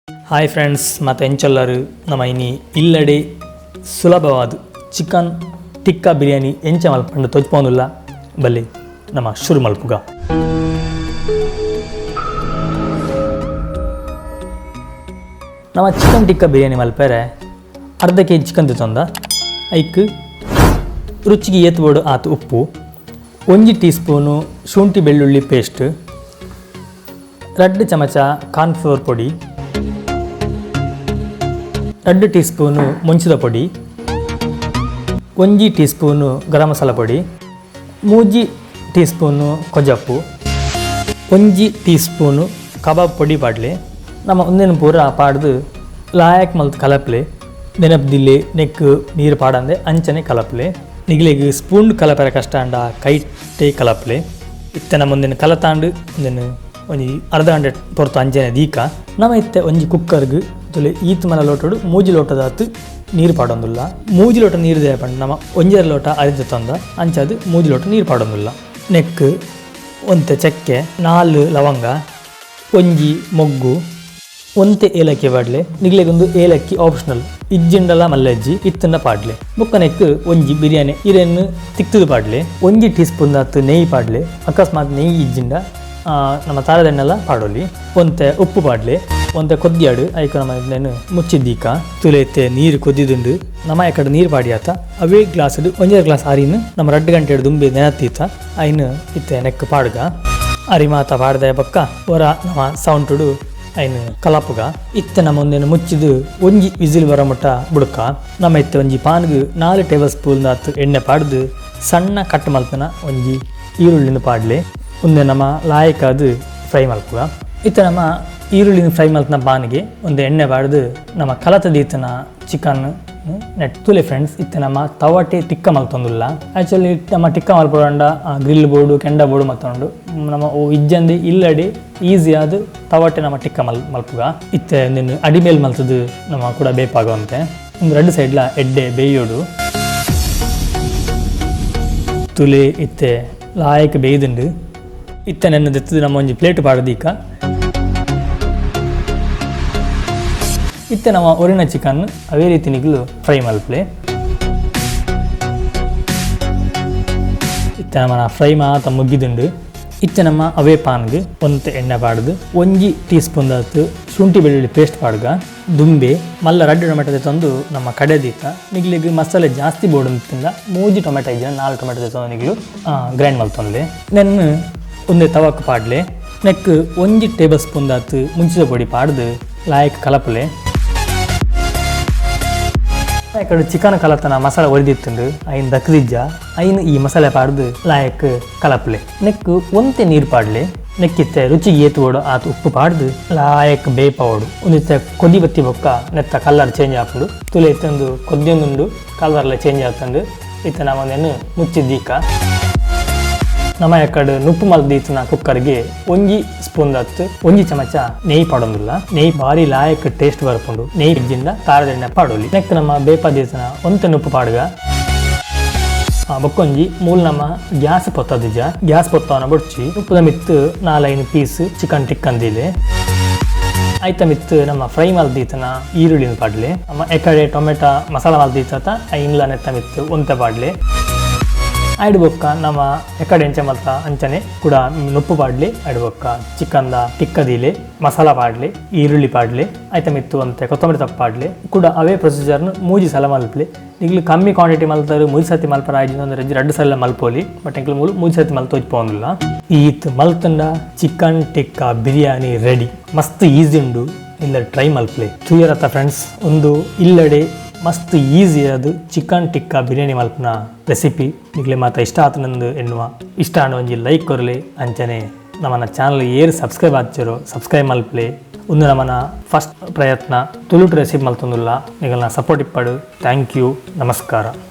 Hi friends, ಮತ್ತು ಎಂಚೆಲ್ಲರು ನಮ್ಮ ಇನಿ ಇಲ್ಲಡೆ ಸುಲಭವಾದ ಚಿಕನ್ ಟಿಕ್ಕಾ ಬಿರಿಯಾನಿ ಎಂಚ ಮಲ್ಪಂಡು ತೊಜ್ಪೋನುಲ್ಲ ಬಲ್ಲಿ ನಮ್ಮ ಶುರು ಮಲ್ಪುಗ. ನಮ್ಮ ಚಿಕನ್ ಟಿಕ್ಕಾ ಬಿರಿಯಾನಿ ಮಲ್ಪರೆ ಅರ್ಧ kg ಚಿಕನ್ ತಂದ ಐಕ್ ರುಚಿಗೆ ಏತ್ಬೋಡು ಆತು ಉಪ್ಪು, 1 ಟೀ ಸ್ಪೂನು ಶುಂಠಿ ಬೆಳ್ಳುಳ್ಳಿ ಪೇಸ್ಟ್, 2 ಚಮಚ ಕಾರ್ನ್ಫ್ಲೋರ್ ಪೊಡಿ, 2 ಟೀ ಸ್ಪೂನು ಮುಂಚಿದ ಪೊಡಿ, 1 ಟೀ ಸ್ಪೂನು ಗರಂ ಮಸಾಲ ಪೊಡಿ, 3 ಟೀ ಸ್ಪೂನು ಕೊಜಪ್ಪು, 1 ಟೀ ಸ್ಪೂನು ಕಬಾಬ್ ಪೊಡಿ ಪಾಡ್ಲೆ. ನಮ್ಮ ಒಂದೇನು ಪೂರ ಪಾಡ್ದು ಲಾಯಕ್ ಮಲ್ತು ಕಲಪ್ಲೆ ನೆನಪದಿಲ್ಲೆ ನೆಕ್ ನೀರು ಪಾಡಂದೆ ಅಂಚನೆ ಕಲಪ್ಲೆ ನಿಗ್ಲಿಗೆ ಸ್ಪೂನ್ ಕಲಪರ ಕಷ್ಟ ಅಂಡ ಕೈಟೇ ಕಲಪ್ಲೆ ಇತ್ತೆ ನಮ್ಮ ಒಂದಿನ ಕಲತಾಂಡು ಒಂದಿನ ಒಂಜಿ ಅರ್ಧ ಗಂಟೆ ಪೊರ್ತು ಅಂಚನೆ ದೀಕ ನಮ್ಮ ಇತ್ತೆ ಒಂಜಿ ಕುಕ್ಕರ್ಗೆ ತುಲೆ ಈತ್ ಮನ ಲೋಟಡು 3 ಲೋಟದಾತು ನೀರು ಪಾಡೊಂದುಲ್ಲ. 3 ಲೋಟ ನೀರು ದೇ ಪಂಡು ನಮ್ಮ 1 ಲೋಟ ಅರಿದು ತಂದ ಅಂಚದು 3 ಲೋಟ ನೀರು ಪಾಡೊಂದುಲ್ಲ. ನೆಕ್ ಒಂತೆ ಚಕ್ಕೆ 4 ಲವಂಗ, 1 ಮೊಗ್ಗು, 1 ಏಲಕ್ಕಿ ಪಾಡ್ಲೆ. ನಿಗ್ಲೆಗೊಂದು ಏಲಕ್ಕಿ ಆಪ್ಷನಲ್, ಇಜ್ಜಿಂಡಲ ಮಲ್ಲಜ್ಜಿ ಇತ್ತನ್ನ ಪಾಡ್ಲೆ. ಬೊಕ್ಕನೆಕ್ 1 ಬಿರಿಯಾನಿ ಇರೆನ್ನು ತಿಕ್ತದು ಪಾಡ್ಲೆ. 1 ಟೀ ಸ್ಪೂನ್ ದಾತು ನೆಯ್ಯಿ ಪಾಡ್ಲೆ. ಅಕಸ್ಮಾತ್ ನೆಯ್ಯಿ ಇಜ್ಜಿಂಡ ನಮ್ಮ ತಾರದನ್ನೆಲ್ಲ ಪಾಡೋಲಿ. 1 ಉಪ್ಪು ಪಾಡ್ಲೆ. 1 ಕೊದ್ದಿಯಾಡು ಐಕ ನಮ್ಮ ಇದನ್ನು ಮುಚ್ಚಿದ್ದೀಕ ತುಲೆತ್ತೆ ನೀರು ಕೊದ್ದಿದುಂಡು ನಮ್ಮ ಯಾಕಡೆ ನೀರು ಪಾಡಿ ಆತ ಅವೇ ಗ್ಲಾಸಡು 1 ಗ್ಲಾಸ್ ಅರಿನು ನಮ್ಮ 2 ಗಂಟೆ ದುಂಬಿ ನೆನತ್ತೀತ ಐನು ಇತ್ತೆ ನೆಕ್ ಪಾಡ್ಗ ಅರಿ ಮಾತ ಪಾಡ್ದೆ ಬಕ್ಕ ಹೊರ ನಮ್ಮ ಸೌಂಟುಡು ಐನು ಕಲಪುಗ ಇತ್ತೆ ನಮ್ಮ ಒಂದೇನು ಮುಚ್ಚಿದು 1 ವಿಸಿಲ್ ಬರೋ ಮಟ್ಟ ಬುಡಕ ನಮ್ಮ ಇತ್ತೆ 1 ಪಾನ್ಗೆ 4 ಟೇಬಲ್ ಸ್ಪೂನ್ ದಾತು ಎಣ್ಣೆ ಪಾಡ್ದು ಸಣ್ಣ ಕಟ್ ಮಲ್ಪನ 1 ಈರುಳ್ಳಿನ ಪಾಡ್ಲೆ. ಒಂದೇ ನಮ್ಮ ಲಾಯಕಾದು ಫ್ರೈ ಮಲ್ಪುಗ ಇತ್ತೆ ನಮ್ಮ ಈರುಳ್ಳಿನ ಫ್ರೈ ಮಲ್ತನ ಪಾನಿಗೆ ಒಂದು ಎಣ್ಣೆ ಪಾಡ್ದು ನಮ್ಮ ಕಲತದೀತನ ಚಿಕನ್ ನೆಟ್ ತುಲೆ ಫ್ರೆಂಡ್ಸ್. ಇತ್ತೆ ನಮ್ಮ ತವಟೆ ಟಿಕ್ಕ ಮಲ್ತೊಂದುಲ್ಲ. ಆ್ಯಕ್ಚುಲಿ ನಮ್ಮ ಟಿಕ್ಕ ಮಲ್ಪೊಂಡ ಗ್ರಿಲ್ ಬೋರ್ಡು ಕೆಂಡ ಬೋರ್ಡು ಮತ್ತೊಂಡು ನಮ್ಮ ಇಜ್ಜಂದು ಇಲ್ಲಡೆ ಈಸಿ ಆದ ತವಟೆ ನಮ್ಮ ಟಿಕ್ಕ ಮಲ್ಪುಗ ಇತ್ತೆ ಒಂದಿನ ಅಡಿಮೇಲೆ ಮಲ್ತದು ನಮ್ಮ ಕೂಡ ಬೇಪಾಗುವಂತೆ ಒಂದು 2 ಸೈಡ್ಲ ಎಡ್ಡೆ ಬೇಯೋಡು ತುಲೆ ಇತ್ತೆ ಲಾಯಕ್ ಬೇಯ್ದುಂಡು ಇತ್ತೆ ನೆನ್ನದೆತ್ತದು ನಮ್ಮ ಒಂಜಿ ಪ್ಲೇಟ್ ಪಾಡ್ದೀಕ ಇತ್ತೆ ನಮ್ಮ ಒರಿನ ಚಿಕನ್ ಅವೇ ರೀತಿ ನಿಗ್ಲು ಫ್ರೈ ಮಲ್ಪಲೆ. ಇತ್ತೆ ನಮ್ಮ ಫ್ರೈ ಮಾತ ಮುಗಿದುಂಡು ಇತ್ತೆ ನಮ್ಮ ಅವೇ ಪಾನ್ಗೆ 1 ಎಣ್ಣೆ ಪಾಡ್ದು 1 ಟೀ ಸ್ಪೂನ್ ದಾತು ಶುಂಠಿ ಬೆಳ್ಳುಳ್ಳಿ ಪೇಸ್ಟ್ ಪಾಡ್ಗ ದುಂಬೆ ಮಲ್ಲ 2 ಟೊಮೆಟೊ ತಂದು ನಮ್ಮ ಕಡೆದೀತ ನಿಗ್ಲಿಗೆ ಮಸಾಲೆ ಜಾಸ್ತಿ ಬೋಡಂತಿಂದ 3 ಟೊಮೆಟೊ ಇದ್ದ 4 ಟೊಮೆಟೊ ತಂದು ನಿಗ್ಲು ಗ್ರೈಂಡ್ ಮಲ್ತೊಂದೆ. ನೆನ್ನು ಒಂದೇ ತವಕ್ಕೆ ಪಾಡ್ಲೆ. ನೆಕ್ 1 ಟೇಬಲ್ ಸ್ಪೂನ್ ದಾತು ಮುಂಚಿದ ಪೊಡಿ ಪಾಡ್ದು ಲಾಯಕ್ ಕಲಪಲೆ. ಕಡೆ ಚಿಕನ್ ಕಲತನ ಮಸಾಲೆ ಒರಿದಿತ್ತುಂಡು ಐನ್ ದಕ್ಕದಿಜ್ಜ ಐನು ಈ ಮಸಾಲೆ ಪಾಡ್ದು ಲಾಯಕ್ ಕಲಪ್ಲೆ. ನೆಕ್ 1 ನೀರು ಪಾಡ್ಲೆ. ನೆಕ್ಕಿತ್ತೆ ರುಚಿಗೆ ಏತುவோಡು ಆತು ಉಪ್ಪು ಪಾಡ್ದು ಲಾಯಕ್ ಬೇಪವೋಡು ಒಂದಿತ್ತೆ ಕೊದಿ ಬತ್ತಿ ಬೊಕ್ಕ ನೆತ್ತ ಕಲರ್ ಚೇಂಜ್ ಆಪುಂಡು ತುಲೆ ಇತ್ತೊಂದು ಕೊದ್ದಿಯೊಂದುಂಡು ಕಲರ್ಲ ಚೇಂಜ್ ಆತಂಡು ಇತ್ತೆ ನಾವೊಂದೇನು ಮುಚ್ಚಿದ್ದೀಕ ನಮ್ಮ ಯಾಕಡೆ ನುಪ್ಪು ಮಲ್ದೀತನ ಕುಕ್ಕರ್ಗೆ 1 ಸ್ಪೂನ್ ದಾತು 1 ಚಮಚ ನೆಯ್ಯಿ ಪಾಡೊಂದುಲ್ಲ. ನೆಯ್ಯಿ ಭಾರಿ ಲಾಯಕ್ ಟೇಸ್ಟ್ ಬರ್ಪುಂಡು. ನೆಯ್ಯಿ ಇಜ್ಜಿಂದ ತಾರದ ಎಣ್ಣೆ ಪಾಡೋಲಿ. ನೆಕ್ ನಮ್ಮ ಬೇಪದೀತನ 1 ನುಪ್ಪು ಪಾಡ್ಗ ಬೊಕ್ಕೊಂಜಿ ಮೂಲ ನಮ್ಮ ಗ್ಯಾಸ್ ಪೊತ್ತದಿಜ ಗ್ಯಾಸ್ ಪೊತ್ತವನ ಬೊಡ್ಚಿ ಉಪ್ಪುದ ಮಿತ್ತು 4-5 ಪೀಸ್ ಚಿಕನ್ ಟಿಕ್ಕಂದಿಲೆ ಐತ ಮಿತ್ತು ನಮ್ಮ ಫ್ರೈ ಮಲ್ದೀತನ ಈರುಳ್ಳಿನ ಪಾಡ್ಲೆ. ನಮ್ಮ ಎಕಡೆ ಟೊಮೆಟೊ ಮಸಾಲ ಮಲ್ದೀತ ಐನ್ಲ ನೆತ್ತ ಮಿತ್ತು 1 ಪಾಡ್ಲೆ. ಐಡ್ ಬೊಕ್ಕ ನಮ್ಮ ಎಕಡೆ ಎಂಚ ಮಲ್ತ ಅಂಚನೆ ಕೂಡ ನುಪ್ಪು ಪಾಡ್ಲಿ. ಐಡ್ ಬೊಕ್ಕ ಚಿಕನ್ದ ಟಿಕ್ಕದಿಲೆ ಮಸಾಲ ಪಾಡ್ಲಿ, ಈರುಳ್ಳಿ ಪಾಡ್ಲಿ, ಐತ ಮಿತ್ತು ಅಂತೆ ಕೊತ್ತಂಬರಿ ತಪ್ಪು ಪಾಡ್ಲಿ ಕೂಡ ಅವೇ ಪ್ರೊಸೀಜರ್ನು 3 ಸಲ ಮಲ್ಪಲಿ. ಈಗಲೂ ಕಮ್ಮಿ ಕ್ವಾಂಟಿಟಿ ಮಲ್ತಾರೆ 3 ಸತಿ ಮಲ್ಪರ ಆಯ್ತು ಅಂದರೆ 2 ಸಲ ಮಲ್ಪೋಲಿ. ಬಟ್ ಎಂಕ್ಲು 3 ಸತಿ ಮಲ್ತು ಹೋಗ್ಬೋದಿಲ್ಲ. ಈತ್ ಮಲ್ತಂಡ ಚಿಕನ್ ಟಿಕ್ಕಾ ಬಿರಿಯಾನಿ ರೆಡಿ. ಮಸ್ತ್ ಈಸಿ ಉಂಡು, ಇಲ್ಲ ಟ್ರೈ ಮಲ್ಪಲಿ ಕ್ಲಿಯರ್ ಆತ ಫ್ರೆಂಡ್ಸ್. ಒಂದು ಇಲ್ಲಡೆ ಮಸ್ತ್ ಈಸಿ ಅದು ಚಿಕನ್ ಟಿಕ್ಕಾ ಬಿರಿಯಾನಿ ಮಲ್ಪನ ರೆಸಿಪಿ ನಿಗ್ಲೆ ಮಾತ್ರ ಇಷ್ಟ ಆತ ನಂದು ಎನ್ನುವ ಇಷ್ಟ ಅನ್ನೋ ಒಂಜಿ ಲೈಕ್ ಕೊರಲಿ ಅಂಚನೆ ನಮ್ಮನ್ನ ಚಾನಲ್ ಏರು ಸಬ್ಸ್ಕ್ರೈಬ್ ಆಚರೋ ಸಬ್ಸ್ಕ್ರೈಬ್ ಮಲ್ಪಲೆ. ಒಂದು ನಮ್ಮನ ಫಸ್ಟ್ ಪ್ರಯತ್ನ ತುಳುಟು ರೆಸಿಪಿ ಮಲ್ತೊಂದುಲ್ಲ ನಿಗಲ್ನ ಸಪೋರ್ಟ್ ಇಪ್ಪಡು. ಥ್ಯಾಂಕ್ ಯು, ನಮಸ್ಕಾರ.